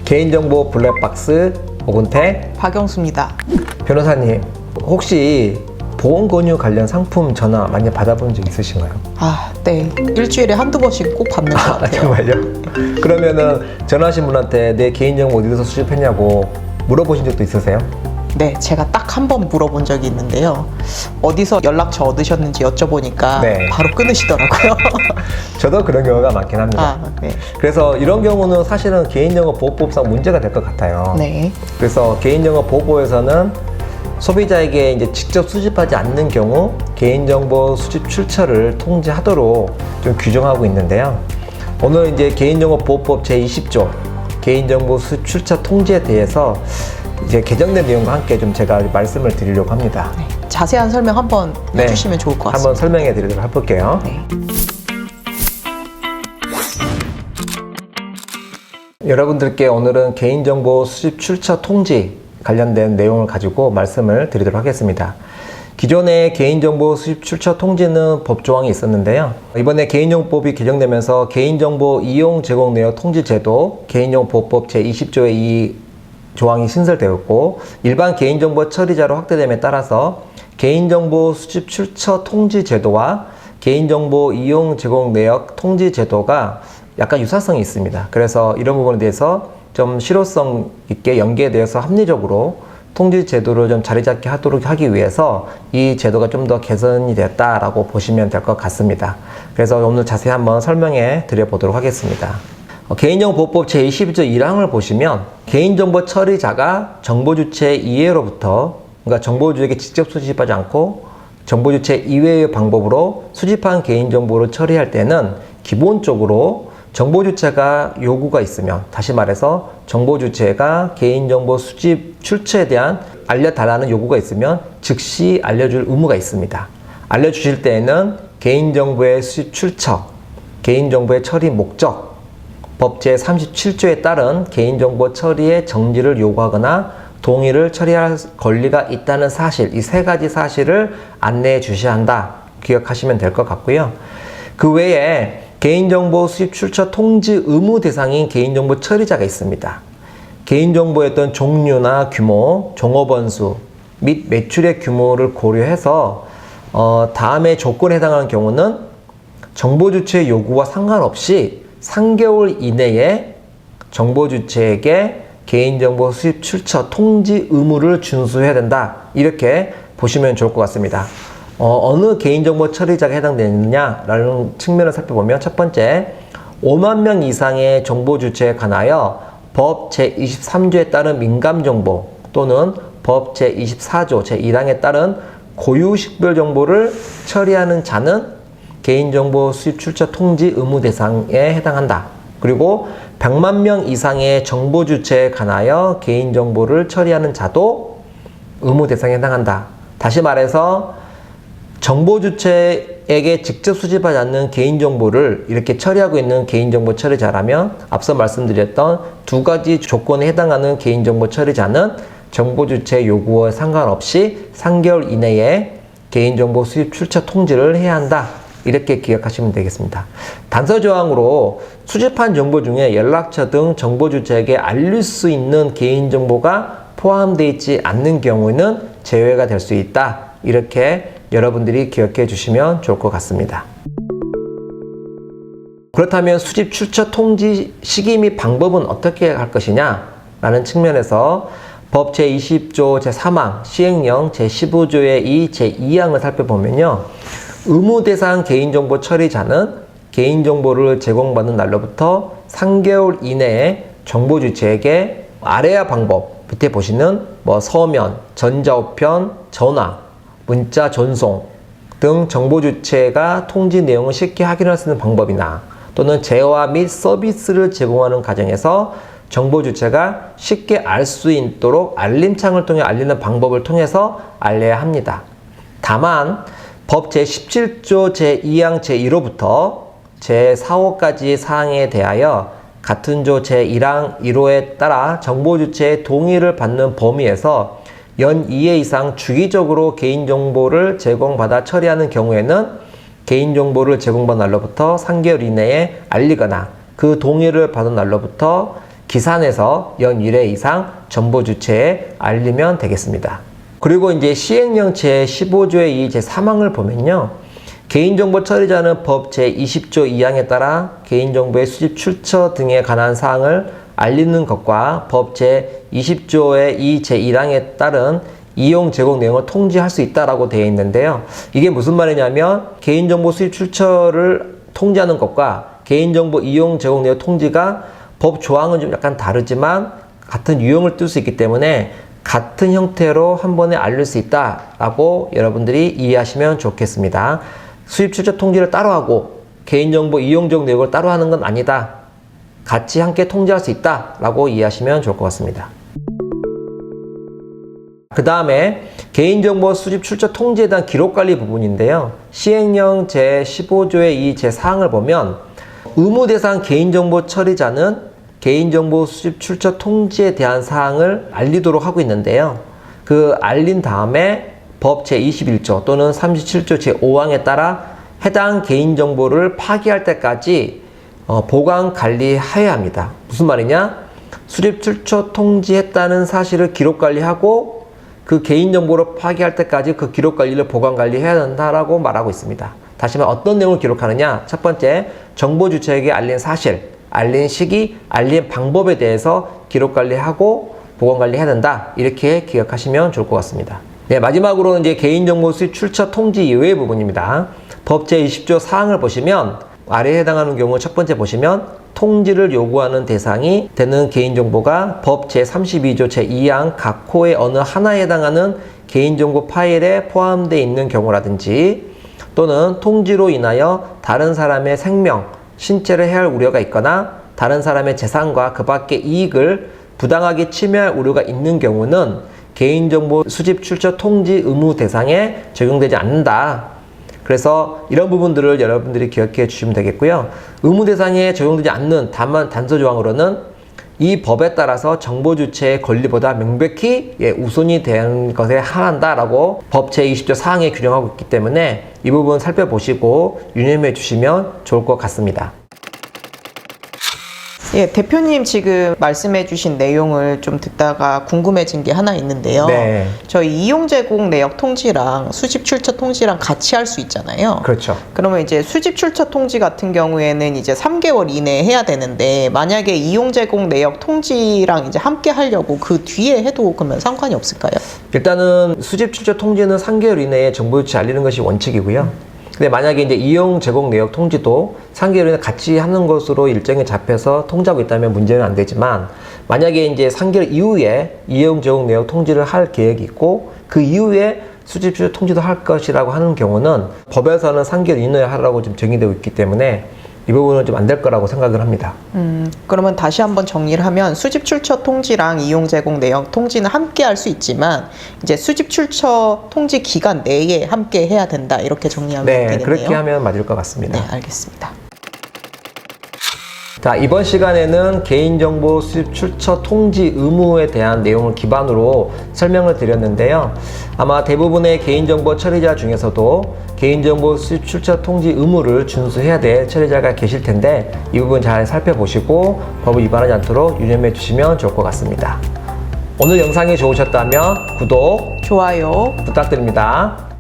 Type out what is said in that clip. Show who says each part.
Speaker 1: 개인정보 블랙박스 오근태
Speaker 2: 박영수입니다.
Speaker 1: 변호사님, 혹시 보험금융 관련 상품 전화 많이 받아본 적 있으신가요?
Speaker 2: 네. 일주일에 한두 번씩 꼭 받는 것 같아요.
Speaker 1: 정말요? 그러면은 전화하신 분한테 내 개인정보 어디서 수집했냐고 물어보신 적도 있으세요?
Speaker 2: 네, 제가 딱 한 번 물어본 적이 있는데요. 어디서 연락처 얻으셨는지 여쭤보니까
Speaker 1: 네.
Speaker 2: 바로 끊으시더라고요.
Speaker 1: 저도 그런 경우가 많긴 합니다.
Speaker 2: 네.
Speaker 1: 그래서 이런 경우는 사실은 개인정보보호법상 문제가 될 것 같아요.
Speaker 2: 네.
Speaker 1: 그래서 개인정보보호에서는 소비자에게 이제 직접 수집하지 않는 경우 개인정보 수집 출처를 통지하도록 좀 규정하고 있는데요. 오늘 이제 개인정보보호법 제20조 개인정보 수집 출처 통지에 대해서 이제 개정된 내용과 함께 좀 제가 말씀을 드리려고 합니다.
Speaker 2: 네. 자세한 설명 한번 해주시면 좋을 것 같습니다.
Speaker 1: 한번 설명해 드리도록 해볼게요.
Speaker 2: 네.
Speaker 1: 여러분들께 오늘은 개인정보 수집 출처 통지 관련된 내용을 가지고 말씀을 드리도록 하겠습니다. 기존의 개인정보 수집 출처 통지는 법조항이 있었는데요. 이번에 개인정보법이 개정되면서 개인정보 이용 제공 내역 통지 제도 개인정보보호법 제20조의 이 조항이 신설되었고 일반 개인정보 처리자로 확대됨에 따라서 개인정보 수집 출처 통지 제도와 개인정보 이용 제공 내역 통지 제도가 약간 유사성이 있습니다. 그래서 이런 부분에 대해서 좀 실효성 있게 연계되어서 합리적으로 통지 제도를 좀 자리 잡게 하도록 하기 위해서 이 제도가 좀 더 개선이 됐다라고 보시면 될 것 같습니다. 그래서 오늘 자세히 한번 설명해 드려 보도록 하겠습니다. 개인정보보호법 제22조 1항을 보시면 개인정보 처리자가 정보주체 이외로부터 그러니까 정보주에게 직접 수집하지 않고 정보주체 이외의 방법으로 수집한 개인정보를 처리할 때는 기본적으로 정보주체가 요구가 있으면, 다시 말해서 정보주체가 개인정보 수집 출처에 대한 알려달라는 요구가 있으면 즉시 알려줄 의무가 있습니다. 알려주실 때에는 개인정보의 수집 출처, 개인정보의 처리 목적, 법 제37조에 따른 개인정보 처리의 정지를 요구하거나 동의를 처리할 권리가 있다는 사실, 이 세 가지 사실을 안내해 주셔야 한다. 기억하시면 될 것 같고요. 그 외에 개인정보 수집 출처 통지 의무 대상인 개인정보 처리자가 있습니다. 개인정보의 어떤 종류나 규모, 종업원수 및 매출의 규모를 고려해서 다음의 조건에 해당하는 경우는 정보주체의 요구와 상관없이 3개월 이내에 정보주체에게 개인정보 수집 출처 통지 의무를 준수해야 된다. 이렇게 보시면 좋을 것 같습니다. 어느 개인정보 처리자가 해당되느냐라는 측면을 살펴보면 첫 번째, 5만 명 이상의 정보주체에 관하여 법 제23조에 따른 민감정보 또는 법 제24조 제1항에 따른 고유식별 정보를 처리하는 자는 개인정보 수집 출처 통지 의무 대상에 해당한다. 그리고 100만 명 이상의 정보주체에 관하여 개인정보를 처리하는 자도 의무 대상에 해당한다. 다시 말해서 정보주체에게 직접 수집하지 않는 개인정보를 이렇게 처리하고 있는 개인정보 처리자라면 앞서 말씀드렸던 두 가지 조건에 해당하는 개인정보 처리자는 정보주체 요구와 상관없이 3개월 이내에 개인정보 수집 출처 통지를 해야 한다. 이렇게 기억하시면 되겠습니다. 단서조항으로 수집한 정보 중에 연락처 등 정보주체에게 알릴 수 있는 개인정보가 포함되어 있지 않는 경우에는 제외가 될 수 있다. 이렇게 여러분들이 기억해 주시면 좋을 것 같습니다. 그렇다면 수집 출처 통지 시기 및 방법은 어떻게 할 것이냐 라는 측면에서 법 제20조 제3항 시행령 제15조의 제2항을 살펴보면요. 의무 대상 개인정보 처리자는 개인정보를 제공받는 날로부터 3개월 이내에 정보주체에게 아래의 방법, 밑에 보시는 서면, 전자우편, 전화, 문자 전송 등 정보주체가 통지 내용을 쉽게 확인할 수 있는 방법이나 또는 재화 및 서비스를 제공하는 과정에서 정보주체가 쉽게 알 수 있도록 알림창을 통해 알리는 방법을 통해서 알려야 합니다. 다만 법 제17조 제2항 제1호부터 제4호까지 사항에 대하여 같은 조 제1항 1호에 따라 정보주체의 동의를 받는 범위에서 연 2회 이상 주기적으로 개인정보를 제공받아 처리하는 경우에는 개인정보를 제공받은 날로부터 3개월 이내에 알리거나 그 동의를 받은 날로부터 기산해서 연 1회 이상 정보 주체에 알리면 되겠습니다. 그리고 이제 시행령 제15조의 이 제3항을 보면요. 개인정보 처리자는 법 제20조 2항에 따라 개인정보의 수집 출처 등에 관한 사항을 알리는 것과 법 제20조의 이 제1항에 따른 이용 제공 내용을 통지할 수 있다라고 되어 있는데요. 이게 무슨 말이냐면 개인정보 수집 출처를 통지하는 것과 개인정보 이용 제공 내용 통지가 법 조항은 좀 약간 다르지만 같은 유형을 띨 수 있기 때문에 같은 형태로 한 번에 알릴 수 있다라고 여러분들이 이해하시면 좋겠습니다. 수입 출처 통지를 따로 하고 개인정보 이용 제공 내역을 따로 하는 건 아니다. 같이 함께 통지할 수 있다라고 이해하시면 좋을 것 같습니다. 그 다음에 개인정보 수집 출처 통지에 대한 기록관리 부분인데요. 시행령 제15조의 이 제4항을 보면 의무대상 개인정보 처리자는 개인정보 수집 출처 통지에 대한 사항을 알리도록 하고 있는데요. 그 알린 다음에 법 제21조 또는 37조 제5항에 따라 해당 개인정보를 파기할 때까지 보관 관리해야 합니다. 무슨 말이냐? 수집 출처 통지했다는 사실을 기록 관리하고 그 개인정보를 파기할 때까지 그 기록 관리를 보관 관리해야 된다라고 말하고 있습니다. 다시 말해 어떤 내용을 기록하느냐? 첫 번째, 정보 주체에게 알린 사실, 알린 시기, 알린 방법에 대해서 기록 관리하고 보관 관리해야 된다. 이렇게 기억하시면 좋을 것 같습니다. 네, 마지막으로는 이제 개인정보 수집 출처 통지 이외의 부분입니다. 법 제20조 사항을 보시면 아래에 해당하는 경우 첫 번째 보시면 통지를 요구하는 대상이 되는 개인정보가 법 제32조 제2항 각 호의 어느 하나에 해당하는 개인정보 파일에 포함되어 있는 경우라든지 또는 통지로 인하여 다른 사람의 생명, 신체를 해할 우려가 있거나 다른 사람의 재산과 그 밖의 이익을 부당하게 침해할 우려가 있는 경우는 개인정보 수집 출처 통지 의무 대상에 적용되지 않는다. 그래서 이런 부분들을 여러분들이 기억해 주시면 되겠고요. 의무 대상에 적용되지 않는 다만 단서 조항으로는 이 법에 따라서 정보 주체의 권리보다 명백히 우선이 된 것에 한한다라고 법 제20조 사항에 규정하고 있기 때문에 이 부분 살펴보시고 유념해 주시면 좋을 것 같습니다.
Speaker 2: 예, 대표님 지금 말씀해 주신 내용을 좀 듣다가 궁금해진 게 하나 있는데요.
Speaker 1: 네.
Speaker 2: 저희 이용 제공 내역 통지랑 수집 출처 통지랑 같이 할 수 있잖아요.
Speaker 1: 그렇죠.
Speaker 2: 그러면 이제 수집 출처 통지 같은 경우에는 이제 3개월 이내에 해야 되는데 만약에 이용 제공 내역 통지랑 이제 함께 하려고 그 뒤에 해도 그러면 상관이 없을까요?
Speaker 1: 일단은 수집 출처 통지는 3개월 이내에 정보 주체 알리는 것이 원칙이고요. 근데 만약에 이제 이용 제공 내역 통지도 3개월 이내 같이 하는 것으로 일정이 잡혀서 통지하고 있다면 문제는 안 되지만 만약에 이제 3개월 이후에 이용 제공 내역 통지를 할 계획이 있고 그 이후에 수집 출처 통지도 할 것이라고 하는 경우는 법에서는 3개월 이내에 하라고 지금 정의되고 있기 때문에 이 부분은 좀 안 될 거라고 생각을 합니다.
Speaker 2: 그러면 다시 한번 정리를 하면 수집 출처 통지랑 이용 제공 내역 통지는 함께 할 수 있지만 이제 수집 출처 통지 기간 내에 함께 해야 된다 이렇게 정리하면 되겠네요.
Speaker 1: 그렇게 하면 맞을 것 같습니다.
Speaker 2: 네, 알겠습니다.
Speaker 1: 자, 이번 시간에는 개인정보 수집 출처 통지 의무에 대한 내용을 기반으로 설명을 드렸는데요. 아마 대부분의 개인정보 처리자 중에서도 개인정보 수집 출처 통지 의무를 준수해야 될 처리자가 계실 텐데 이 부분 잘 살펴보시고 법을 위반하지 않도록 유념해 주시면 좋을 것 같습니다. 오늘 영상이 좋으셨다면 구독,
Speaker 2: 좋아요
Speaker 1: 부탁드립니다.